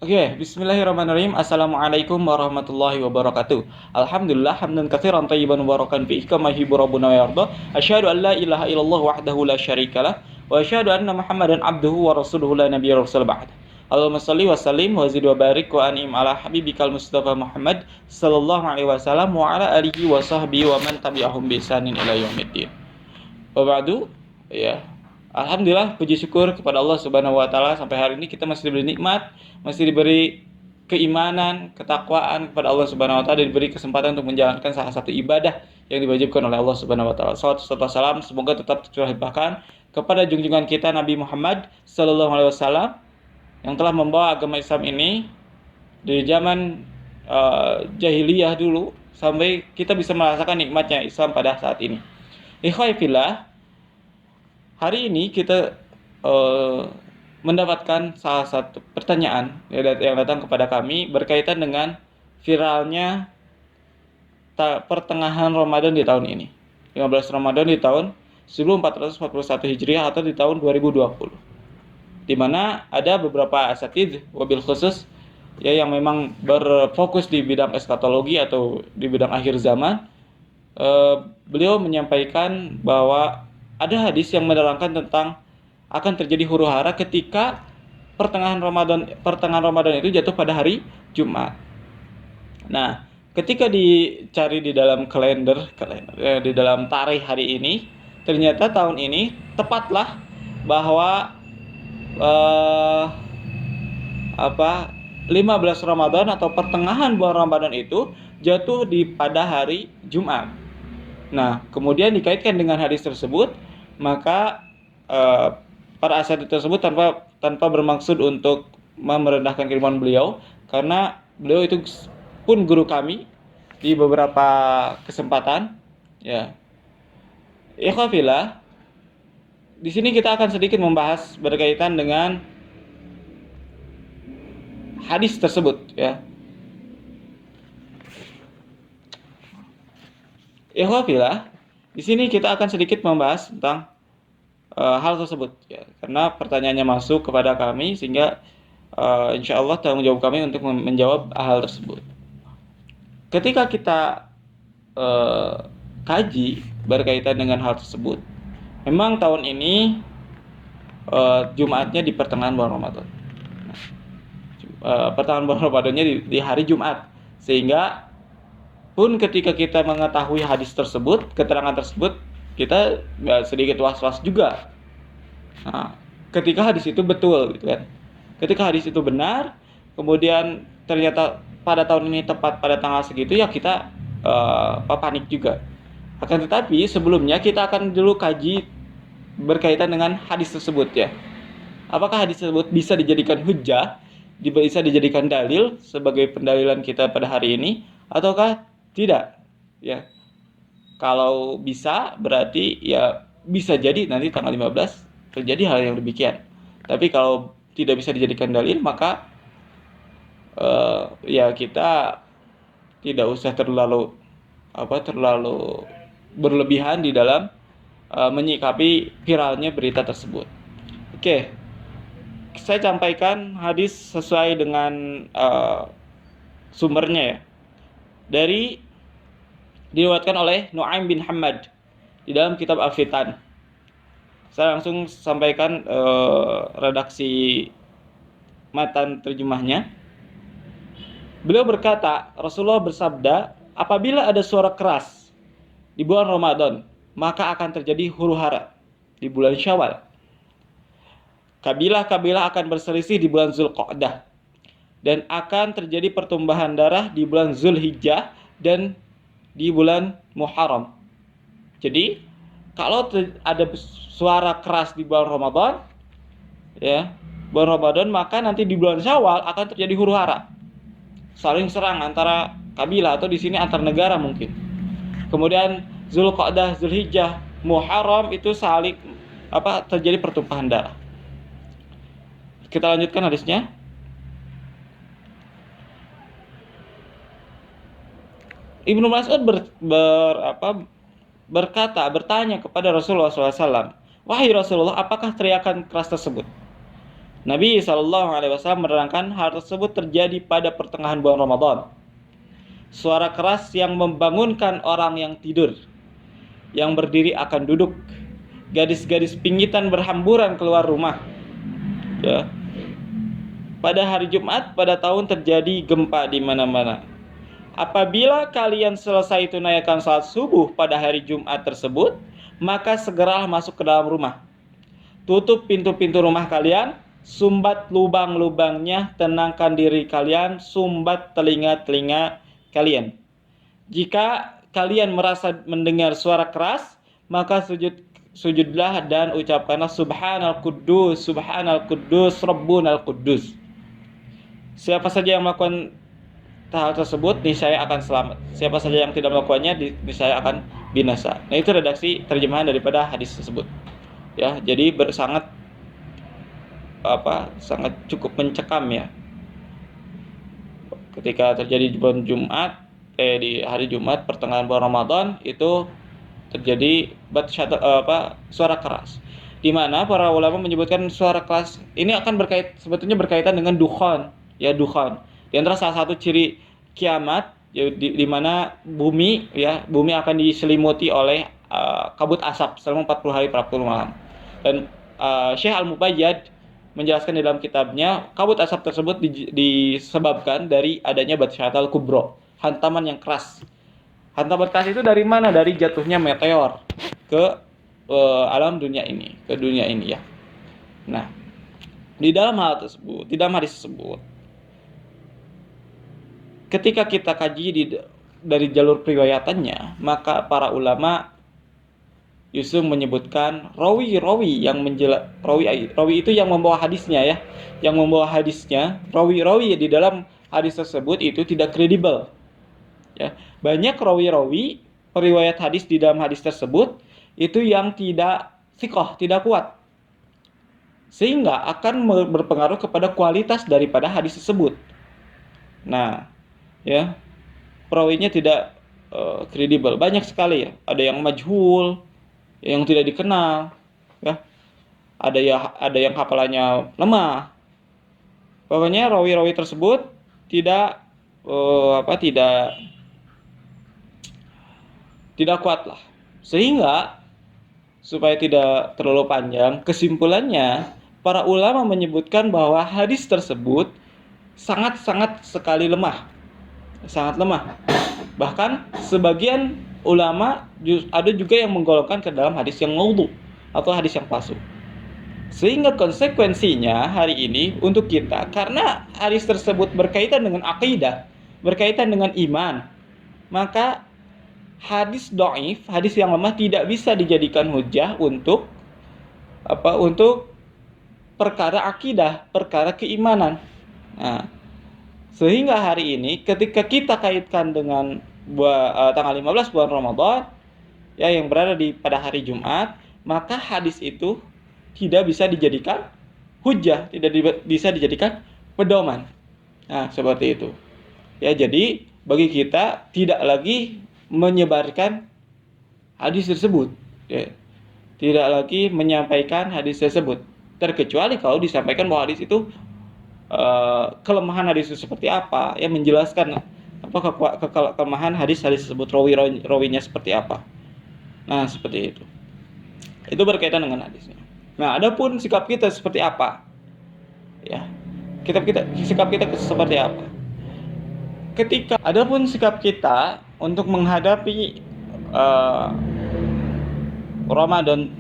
Oke, bismillahirrahmanirrahim. Assalamualaikum warahmatullahi wabarakatuh. Alhamdulillah hamdan katsiran thayyiban mubarakan fihi kama yuhibbu rabbuna wa yarda. Asyhadu an la ilaha illallah wahdahu la syarikalah wa asyhadu anna Muhammadan abduhu wa rasuluhu la nabiyya rasul ba'd. Allahumma shalli wa sallim wa zid wa barik wa an'im ala habibikal mustafa Muhammad sallallahu alaihi wasallam wa ala alihi wa sahbihi wa man tabi'ahum bi ihsanin ila yaumiddin. Wa ba'du, ya. Alhamdulillah, puji syukur kepada Allah Subhanahu wa taala sampai hari ini kita masih diberi nikmat, masih diberi keimanan, ketakwaan kepada Allah Subhanahu wa taala, dan diberi kesempatan untuk menjalankan salah satu ibadah yang diwajibkan oleh Allah Subhanahu wa taala. Salawat serta salam semoga tetap tercurahkan kepada junjungan kita Nabi Muhammad sallallahu alaihi wasallam yang telah membawa agama Islam ini dari zaman jahiliyah dulu sampai kita bisa merasakan nikmatnya Islam pada saat ini. Ikhwai fillah, hari ini kita mendapatkan salah satu pertanyaan yang datang kepada kami berkaitan dengan viralnya pertengahan Ramadan di tahun ini. 15 Ramadan di tahun 1441 Hijriah atau di tahun 2020. Di mana ada beberapa asatidz wabil khusus ya yang memang berfokus di bidang eskatologi atau di bidang akhir zaman. Beliau menyampaikan bahwa ada hadis yang menerangkan tentang akan terjadi huru-hara ketika pertengahan Ramadan itu jatuh pada hari Jumat. Nah, ketika dicari di dalam kalender di dalam tarikh hari ini, ternyata tahun ini tepatlah bahwa 15 Ramadan atau pertengahan bulan Ramadan itu jatuh pada hari Jumat. Nah, kemudian dikaitkan dengan hadis tersebut, maka para asatidz tersebut tanpa bermaksud untuk merendahkan keilmuan beliau, karena beliau itu pun guru kami di beberapa kesempatan, ya. Ikhwafillah, di sini kita akan sedikit membahas berkaitan dengan hadis tersebut, ya. Ikhwafillah, di sini kita akan sedikit membahas tentang hal tersebut, ya, karena pertanyaannya masuk kepada kami sehingga insya Allah tanggung jawab kami untuk menjawab hal tersebut. Ketika kita kaji berkaitan dengan hal tersebut, memang tahun ini Jumatnya di pertengahan bulan Ramadan. Pertengahan bulan Ramadannya di hari Jumat, sehingga pun ketika kita mengetahui hadis tersebut, keterangan tersebut, kita sedikit was-was juga. Nah, ketika hadis itu betul, gitu kan. Ketika hadis itu benar, kemudian ternyata pada tahun ini tepat pada tanggal segitu, ya kita panik juga. Akan tetapi sebelumnya kita akan dulu kaji berkaitan dengan hadis tersebut, ya. Apakah hadis tersebut bisa dijadikan hujjah, bisa dijadikan dalil sebagai pendalilan kita pada hari ini, ataukah tidak, ya. Kalau bisa, berarti ya bisa jadi nanti tanggal 15 terjadi hal yang demikian. Tapi kalau tidak bisa dijadikan dalil, maka ya kita tidak usah terlalu berlebihan di dalam menyikapi viralnya berita tersebut. Oke, saya sampaikan hadis sesuai dengan sumbernya, ya. Diriwayatkan oleh Nu'aim bin Hammad di dalam kitab Al-Fitan. Saya langsung sampaikan redaksi matan terjemahnya. Beliau berkata, Rasulullah bersabda, apabila ada suara keras di bulan Ramadan, maka akan terjadi huru-hara di bulan Syawal. Kabilah-kabilah akan berselisih di bulan Zulqa'dah, dan akan terjadi pertumbuhan darah di bulan Zulhijjah dan di bulan Muharram. Jadi, kalau ada suara keras di bulan Ramadan, ya, bulan Ramadan, maka nanti di bulan Syawal akan terjadi huru-hara, saling serang antara kabilah, atau di sini antar negara mungkin. Kemudian Zulqa'dah, Zulhijjah, Muharram itu terjadi pertumpahan darah. Kita lanjutkan hadisnya. Ibnu Mas'ud bertanya kepada Rasulullah SAW, wahai Rasulullah, apakah teriakan keras tersebut? Nabi SAW menerangkan hal tersebut terjadi pada pertengahan bulan Ramadan. Suara keras yang membangunkan orang yang tidur, yang berdiri akan duduk. Gadis-gadis pinggitan berhamburan keluar rumah. Ya. Pada hari Jumat pada tahun terjadi gempa di mana-mana. Apabila kalian selesai tunaikan salat subuh pada hari Jumat tersebut, maka segeralah masuk ke dalam rumah. Tutup pintu-pintu rumah kalian, sumbat lubang-lubangnya, tenangkan diri kalian, sumbat telinga-telinga kalian. Jika kalian merasa mendengar suara keras, maka sujudlah dan ucapkanlah Subhanal Quddus, Subhanal Quddus, Rabbunal Quddus. Siapa saja yang melakukan hal tersebut niscaya akan selamat. Siapa saja yang tidak melakukannya niscaya akan binasa. Nah, itu redaksi terjemahan daripada hadis tersebut. Ya, jadi sangat cukup mencekam ya. Ketika terjadi di bulan Jumat, di hari Jumat pertengahan bulan Ramadan itu terjadi suara keras. Di mana para ulama menyebutkan suara keras ini akan sebetulnya berkaitan dengan dukhan, ya dukhan. Di antara salah satu ciri kiamat ya, di mana bumi akan diselimuti oleh kabut asap selama 40 hari 40 malam. Dan Syekh Al-Mubayyad menjelaskan di dalam kitabnya, kabut asap tersebut disebabkan dari adanya Batsyatal Kubro, hantaman yang keras. Hantaman keras itu dari mana? Dari jatuhnya meteor ke alam dunia ini, ke dunia ini ya. Nah, di dalam hadis tersebut, ketika kita kaji dari jalur periwayatannya, maka para ulama Yusuf menyebutkan rawi yang rawi itu yang membawa hadisnya ya, rawi di dalam hadis tersebut itu tidak kredibel. Ya, banyak rawi periwayat hadis di dalam hadis tersebut itu yang tidak thiqah, tidak kuat, sehingga akan berpengaruh kepada kualitas daripada hadis tersebut. Nah, ya, perawinya tidak kredibel, banyak sekali ya. Ada yang majhul, yang tidak dikenal, ya. Ada yang hafalannya lemah. Pokoknya rawi-rawi tersebut tidak kuat lah. Sehingga supaya tidak terlalu panjang, kesimpulannya para ulama menyebutkan bahwa hadis tersebut sangat sekali lemah. Sangat lemah. Bahkan sebagian ulama ada juga yang menggolongkan ke dalam hadis yang maudhu atau hadis yang palsu. Sehingga konsekuensinya hari ini untuk kita, karena hadis tersebut berkaitan dengan akidah, berkaitan dengan iman, maka hadis dhaif, hadis yang lemah tidak bisa dijadikan hujah untuk perkara akidah, perkara keimanan. Nah, sehingga hari ini ketika kita kaitkan dengan tanggal 15 bulan Ramadan ya, yang berada pada hari Jumat, maka hadis itu tidak bisa dijadikan hujah, tidak bisa dijadikan pedoman. Nah, seperti itu. Ya, jadi bagi kita tidak lagi menyebarkan hadis tersebut, ya. Tidak lagi menyampaikan hadis tersebut, terkecuali kalau disampaikan bahwa hadis itu kelemahan hadis itu seperti apa, ya, menjelaskan kelemahan hadis tersebut, rawinya seperti apa. Nah, seperti itu. Itu berkaitan dengan hadisnya. Nah, adapun sikap kita seperti apa? Ya. Sikap kita seperti apa? Adapun sikap kita untuk menghadapi Ramadan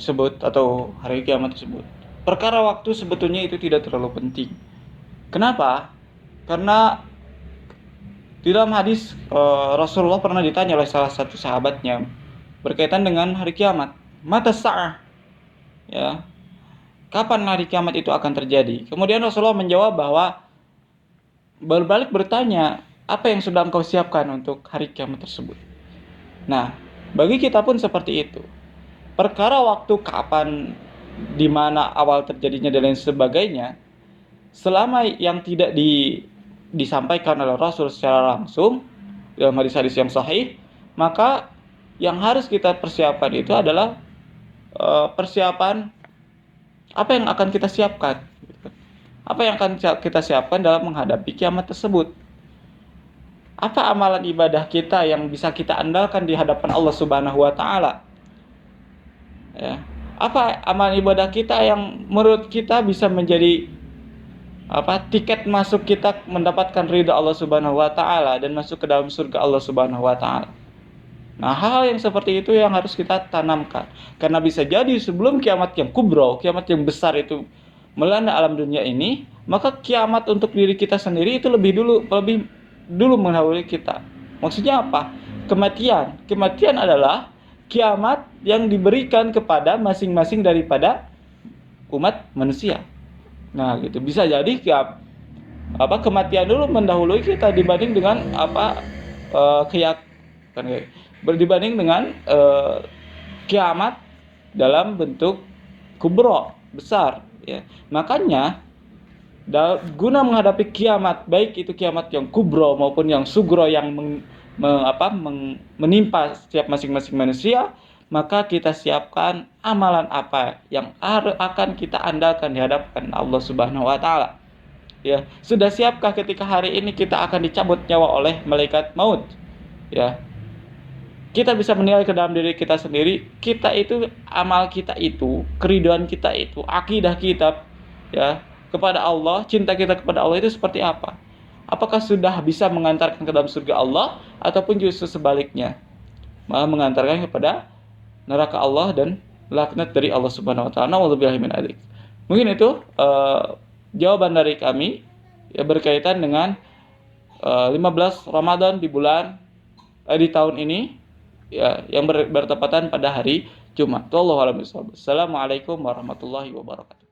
tersebut atau hari kiamat tersebut, perkara waktu sebetulnya itu tidak terlalu penting. Kenapa? Karena di dalam hadis Rasulullah pernah ditanya oleh salah satu sahabatnya berkaitan dengan hari kiamat, mata sa'ah, ya, kapan hari kiamat itu akan terjadi? Kemudian Rasulullah menjawab bahwa berbalik bertanya, apa yang sudah engkau siapkan untuk hari kiamat tersebut? Nah, bagi kita pun seperti itu. Perkara waktu kapan, di mana awal terjadinya dan lain sebagainya, selama yang tidak disampaikan oleh Rasul secara langsung dalam hadis-hadis yang sahih, maka yang harus kita persiapkan itu adalah persiapan Apa yang akan kita siapkan? Apa yang akan kita siapkan dalam menghadapi kiamat tersebut? Apa amalan ibadah kita yang bisa kita andalkan di hadapan Allah Subhanahu wa taala? Ya. Apa amalan ibadah kita yang menurut kita bisa menjadi tiket masuk kita mendapatkan ridha Allah Subhanahu wa taala dan masuk ke dalam surga Allah Subhanahu wa taala? Nah, hal yang seperti itu yang harus kita tanamkan. Karena bisa jadi sebelum kiamat yang kubro, kiamat yang besar itu melanda alam dunia ini, maka kiamat untuk diri kita sendiri itu lebih dulu mendahului kita. Maksudnya apa? Kematian. Kematian adalah kiamat yang diberikan kepada masing-masing daripada umat manusia. Nah, gitu. Bisa jadi kematian dulu mendahului kita dibanding dengan dibanding dengan kiamat dalam bentuk kubro besar, ya. Makanya guna menghadapi kiamat, baik itu kiamat yang kubro maupun yang sugro yang menimpa setiap masing-masing manusia, maka kita siapkan amalan apa yang akan kita andalkan di hadapan Allah Subhanahu wa taala. Ya, sudah siapkah ketika hari ini kita akan dicabut nyawa oleh malaikat maut? Ya. Kita bisa menilai ke dalam diri kita sendiri, kita itu, amal kita itu, keridhaan kita itu, akidah kita, ya, kepada Allah, cinta kita kepada Allah itu seperti apa? Apakah sudah bisa mengantarkan ke dalam surga Allah ataupun justru sebaliknya, malah mengantarkan kepada neraka Allah dan laknat dari Allah Subhanahu wa taala. Nauzubillahi min dzalik. Mungkin itu jawaban dari kami ya berkaitan dengan 15 Ramadan di tahun ini ya yang bertepatan pada hari Jumat. Wallahu a'lam bishawab. Assalamualaikum warahmatullahi wabarakatuh.